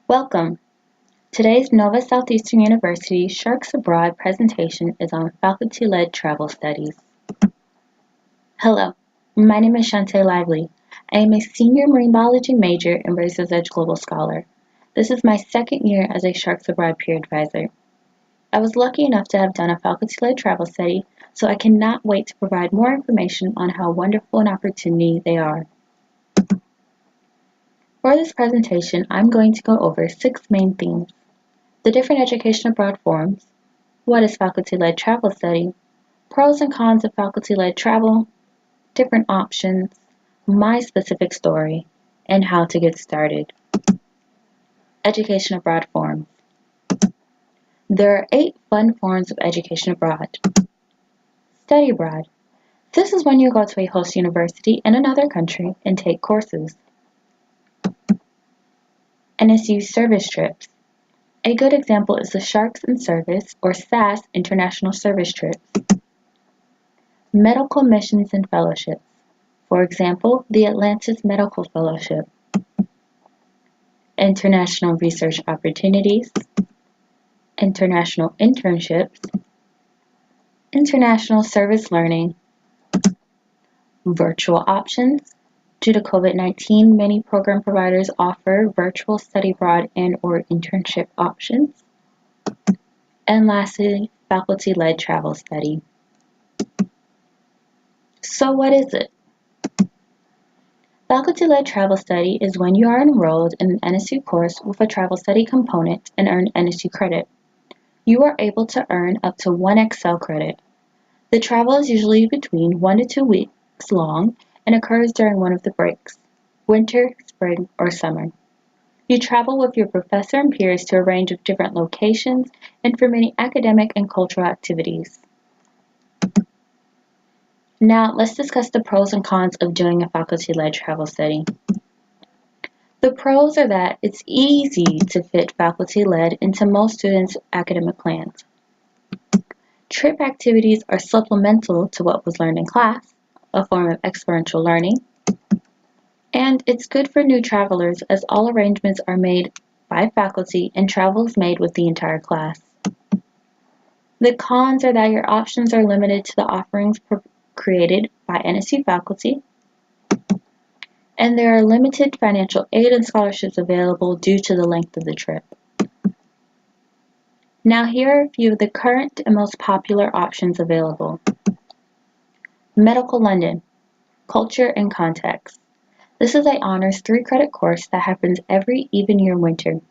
Welcome! Today's Nova Southeastern University Sharks Abroad presentation is on faculty-led travel studies. Hello, my name is Chanté Lively. I am a senior marine biology major and Racers Edge Global Scholar. This is my second year as a Sharks Abroad peer advisor. I was lucky enough to have done a faculty-led travel study, so I cannot wait to provide more information on how wonderful an opportunity they are. For this presentation, I'm going to go over 6 main themes: the different education abroad forms, what is faculty-led travel study, pros and cons of faculty-led travel, different options, my specific story, and how to get started. Education abroad forms. There are 8 fun forms of education abroad. Study abroad. This is when you go to a host university in another country and take courses. NSU service trips. A good example is the Sharks in Service or SAS International Service Trips. Medical missions and fellowships. For example, the Atlantis Medical Fellowship. International research opportunities. International internships. International service learning. Virtual options. Due to COVID-19, many program providers offer virtual study abroad and/or internship options. And lastly, faculty-led travel study. So what is it? Faculty-led travel study is when you are enrolled in an NSU course with a travel study component and earn NSU credit. You are able to earn up to 1 Excel credit. The travel is usually between 1 to 2 weeks long and occurs during one of the breaks, winter, spring, or summer. You travel with your professor and peers to a range of different locations and for many academic and cultural activities. Now, let's discuss the pros and cons of doing a faculty-led travel study. The pros are that it's easy to fit faculty-led into most students' academic plans. Trip activities are supplemental to what was learned in class, a form of experiential learning. And it's good for new travelers as all arrangements are made by faculty and travel is made with the entire class. The cons are that your options are limited to the offerings created by NSU faculty, and there are limited financial aid and scholarships available due to the length of the trip. Now here are a few of the current and most popular options available. Medical London, Culture and Context. This is an honors 3-credit course that happens every even year winter.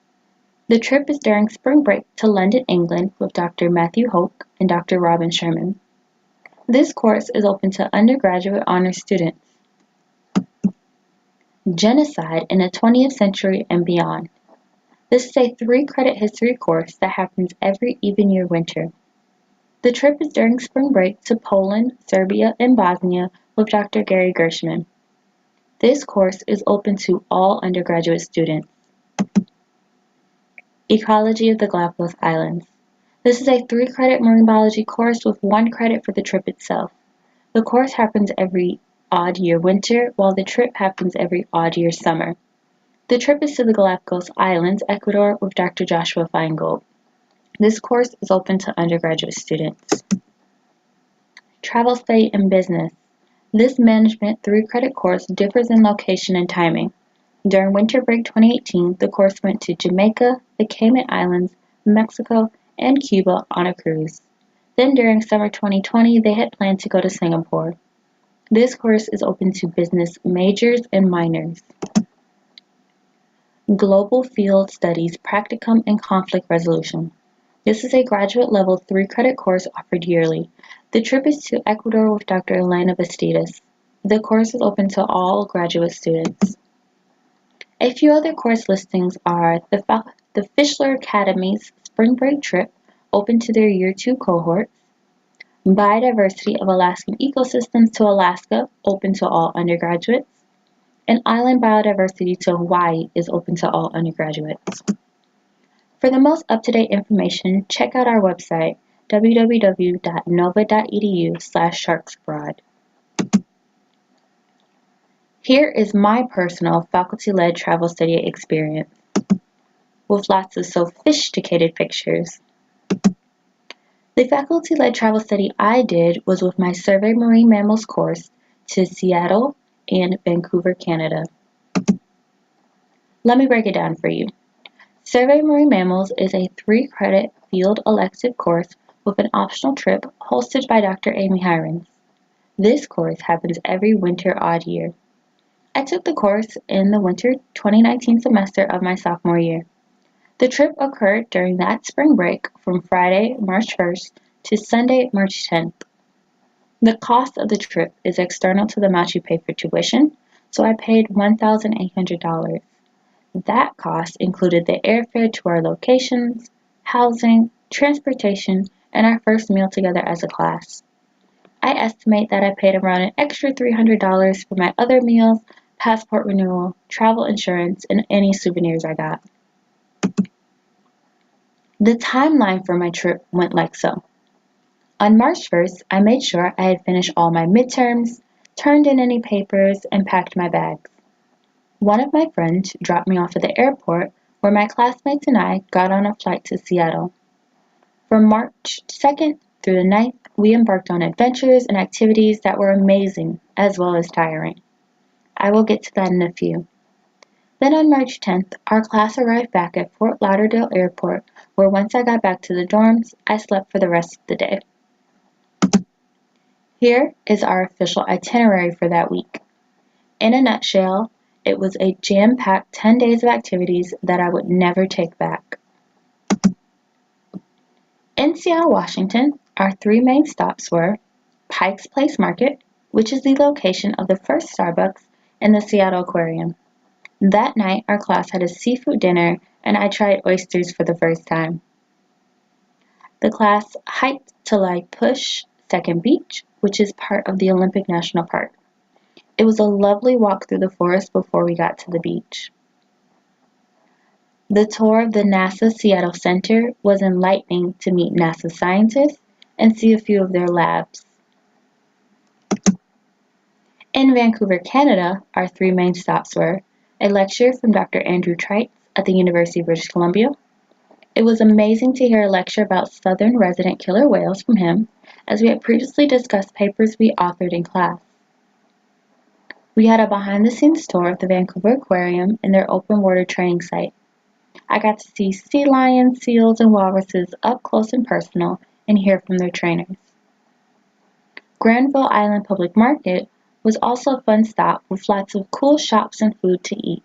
The trip is during spring break to London, England with Dr. Matthew Hoke and Dr. Robin Sherman. This course is open to undergraduate honors students. Genocide in the 20th Century and Beyond. This is a 3-credit history course that happens every even year winter. The trip is during spring break to Poland, Serbia, and Bosnia with Dr. Gary Gershman. This course is open to all undergraduate students. Ecology of the Galapagos Islands. This is a 3-credit marine biology course with 1 credit for the trip itself. The course happens every odd year winter, while the trip happens every odd year summer. The trip is to the Galapagos Islands, Ecuador, with Dr. Joshua Feingold. This course is open to undergraduate students. Travel Study and Business. This management 3-credit course differs in location and timing. During winter break 2018, the course went to Jamaica, the Cayman Islands, Mexico, and Cuba on a cruise. Then during summer 2020, they had planned to go to Singapore. This course is open to business majors and minors. Global Field Studies Practicum and Conflict Resolution. This is a graduate level 3-credit course offered yearly. The trip is to Ecuador with Dr. Elena Bastidas. The course is open to all graduate students. A few other course listings are the Fischler Academy's Spring Break Trip, open to their Year 2 cohorts. Biodiversity of Alaskan Ecosystems to Alaska, open to all undergraduates. And Island Biodiversity to Hawaii is open to all undergraduates. For the most up-to-date information, check out our website, www.nova.edu/sharksabroad. Here is my personal faculty-led travel study experience. with lots of sophisticated pictures. The faculty-led travel study I did was with my Survey Marine Mammals course to Seattle and Vancouver, Canada. Let me break it down for you. Survey Marine Mammals is a 3-credit field elective course with an optional trip hosted by Dr. Amy Hirons. This course happens every winter odd year. I took the course in the winter 2019 semester of my sophomore year. The trip occurred during that spring break from Friday, March 1st to Sunday, March 10th. The cost of the trip is external to the amount you pay for tuition, so I paid $1,800. That cost included the airfare to our locations, housing, transportation, and our first meal together as a class. I estimate that I paid around an extra $300 for my other meals, passport renewal, travel insurance, and any souvenirs I got. The timeline for my trip went like so. On March 1st, I made sure I had finished all my midterms, turned in any papers, and packed my bags. One of my friends dropped me off at the airport where my classmates and I got on a flight to Seattle. From March 2nd through the 9th, we embarked on adventures and activities that were amazing as well as tiring. I will get to that in a few. Then on March 10th, our class arrived back at Fort Lauderdale Airport, where once I got back to the dorms, I slept for the rest of the day. Here is our official itinerary for that week. In a nutshell, it was a jam-packed 10 days of activities that I would never take back. In Seattle, Washington, our 3 main stops were Pike's Place Market, which is the location of the first Starbucks, and the Seattle Aquarium. That night, our class had a seafood dinner, and I tried oysters for the first time. The class hiked to Lake Push Second Beach, which is part of the Olympic National Park. It was a lovely walk through the forest before we got to the beach. The tour of the NASA Seattle Center was enlightening to meet NASA scientists and see a few of their labs. In Vancouver, Canada, our 3 main stops were a lecture from Dr. Andrew Trites at the University of British Columbia. It was amazing to hear a lecture about southern resident killer whales from him, as we had previously discussed papers we authored in class. We had a behind-the-scenes tour of the Vancouver Aquarium and their open water training site. I got to see sea lions, seals, and walruses up close and personal and hear from their trainers. Granville Island Public Market was also a fun stop with lots of cool shops and food to eat.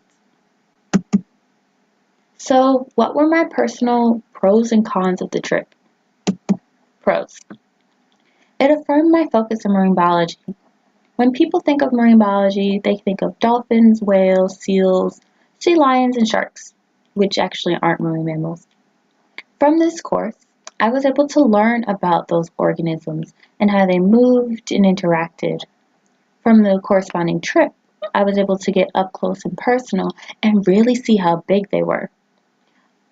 So, what were my personal pros and cons of the trip? Pros. It affirmed my focus on marine biology. When people think of marine biology, they think of dolphins, whales, seals, sea lions, and sharks, which actually aren't marine mammals. From this course, I was able to learn about those organisms and how they moved and interacted. From the corresponding trip, I was able to get up close and personal and really see how big they were.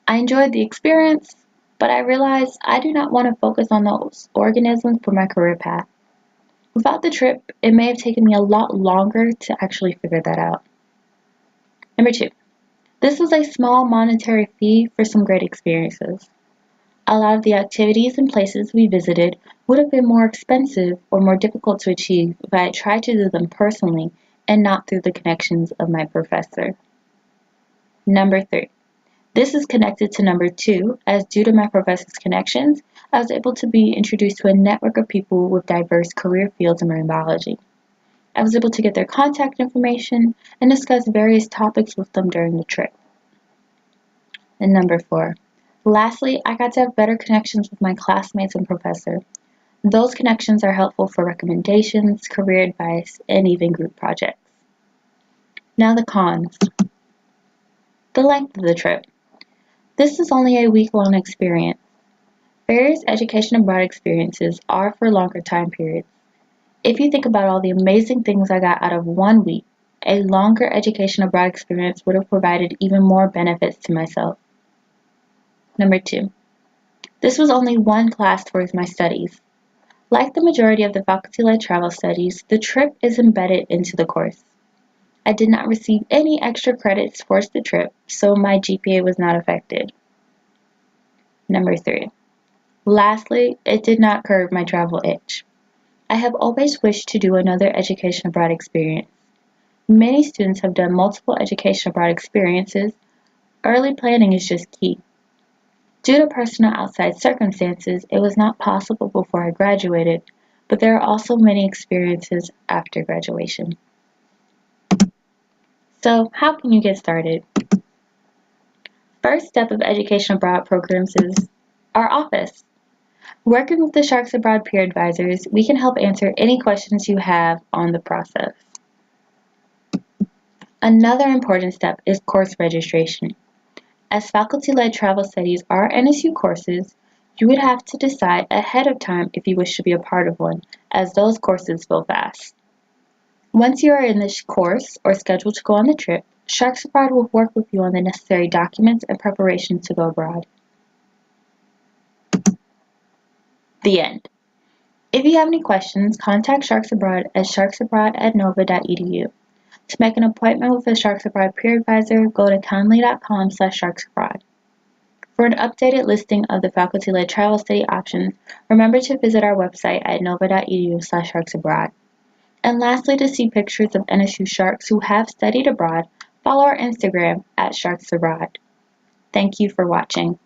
I enjoyed the experience, but I realized I do not want to focus on those organisms for my career path. Without the trip, it may have taken me a lot longer to actually figure that out. Number 2, this was a small monetary fee for some great experiences. A lot of the activities and places we visited would have been more expensive or more difficult to achieve if I had tried to do them personally and not through the connections of my professor. Number 3, this is connected to number 2, as due to my professor's connections, I was able to be introduced to a network of people with diverse career fields in marine biology. I was able to get their contact information and discuss various topics with them during the trip. And number 4, lastly, I got to have better connections with my classmates and professor. Those connections are helpful for recommendations, career advice, and even group projects. Now the cons. The length of the trip. This is only a week-long experience. Various education abroad experiences are for longer time periods. If you think about all the amazing things I got out of 1 week, a longer education abroad experience would have provided even more benefits to myself. Number 2, this was only one class towards my studies. Like the majority of the faculty-led travel studies, the trip is embedded into the course. I did not receive any extra credits towards the trip, so my GPA was not affected. Number 3. Lastly, it did not curb my travel itch. I have always wished to do another education abroad experience. Many students have done multiple education abroad experiences. Early planning is just key. Due to personal outside circumstances, it was not possible before I graduated, but there are also many experiences after graduation. So, how can you get started? First step of education abroad programs is our office. Working with the Sharks Abroad peer advisors, we can help answer any questions you have on the process. Another important step is course registration. As faculty-led travel studies are NSU courses, you would have to decide ahead of time if you wish to be a part of one, as those courses fill fast. Once you are in this course or scheduled to go on the trip, Sharks Abroad will work with you on the necessary documents and preparation to go abroad. The end. If you have any questions, contact Sharks Abroad at sharksabroad@nova.edu. To make an appointment with a Sharks Abroad peer advisor, go to calendly.com/sharksabroad. For an updated listing of the faculty-led travel study options, remember to visit our website at nova.edu/sharksabroad. And lastly, to see pictures of NSU Sharks who have studied abroad, follow our Instagram at sharksabroad. Thank you for watching.